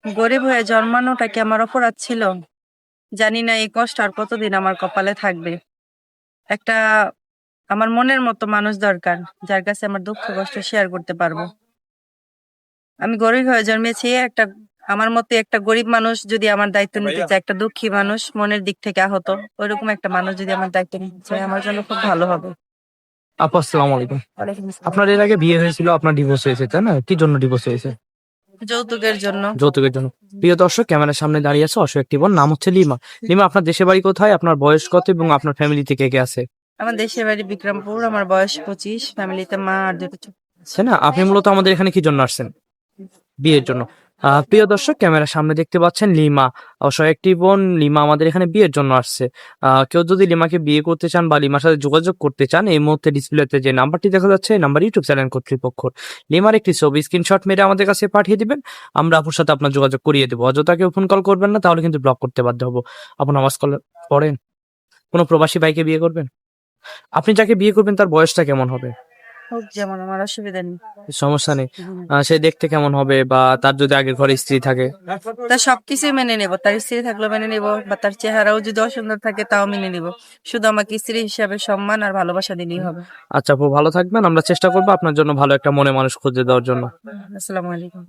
গরিব হয়ে জন্মানোটা কি আমার অপরাধ ছিল? জানি না এই কষ্ট আর কতদিন আমার কপালে থাকবে। একটা আমার মনের মতো মানুষ দরকার, যার কাছে আমার দুঃখ কষ্ট শেয়ার করতে পারবো। আমি গরিব হয়ে জন্মেছি, আমার মতে একটা গরিব মানুষ যদি আমার দায়িত্ব নিতে চায়, একটা দুঃখী মানুষ মনের দিক থেকে আহত, ওইরকম একটা মানুষ যদি আমার দায়িত্ব নিতে চায়, আমার জন্য খুব ভালো হবে। আপু আসসালামু আলাইকুম। ওয়ালাইকুম আসসালাম। আপনার এর আগে বিয়ে হয়েছিল, আপনার ডিভোর্স হয়েছে তাই না? কি জন্য ডিভোর্স হয়েছে? যৌতুকের জন্য। যৌতুকের জন্য। প্রিয় দর্শক, ক্যামেরার সামনে দাঁড়িয়ে আছে অসহায় একটি বোন, নাম হচ্ছে লিমা। লিমা, আপনার দেশের বাড়ি কোথায়, আপনার বয়স কত এবং আপনার ফ্যামিলিতে কে কে আছে? আমার দেশের বাড়ি বিক্রমপুর, আমার বয়স 25, ফ্যামিলিতে মা আর দুটো ছোট। তাই না? আপনি মূলত আমাদের এখানে কি জন্য আসছেন? বিয়ের জন্য। প্রিয় দর্শক, ক্যামেরার সামনে দেখতে পাচ্ছেন লিমা, অসহায় একটি বোন। লিমা আমাদের এখানে বিয়ের জন্য আসছে। কেউ যদি লিমাকে বিয়ে করতে চান বা লিমার সাথে যোগাযোগ করতে চান, এই মুহূর্তে ডিসপ্লেতে যে নাম্বারটি দেখা যাচ্ছে, এই নাম্বার ইউটিউব চ্যানেল কর্তৃপক্ষ। লিমার একটি ছবি স্ক্রিনশট মেরে আমাদের কাছে পাঠিয়ে দিবেন, আমরা আপুর সাথে আপনার যোগাযোগ করিয়ে দেবো। অযথা কেউ ফোন কল করবেন না, তাহলে কিন্তু ব্লক করতে বাধ্য হবো। আপু নামাজ পড়েন? কোনো প্রবাসী ভাইকে বিয়ে করবেন? আপনি যাকে বিয়ে করবেন তার বয়সটা কেমন হবে? হোক, যেমন আমার অসুবিধা নেই। সমস্যা নেই। হুম। সে দেখতে কেমন হবে, বা তার যদি আগের ঘরে স্ত্রী থাকে? তার সবকিছুই মেনে নেব, তার স্ত্রী থাকলেও মেনে নেব, বা তার চেহারাও যদি অসুন্দর থাকে তাও মেনে নেব। শুধু আমাকে স্ত্রী হিসাবে সম্মান আর ভালোবাসা দিলেই হবে। আচ্ছা আপু, ভালো থাকবেন। আমরা চেষ্টা করবো আপনার জন্য ভালো একটা মনে মানুষ খুঁজে দেওয়ার জন্য। আসসালামু আলাইকুম।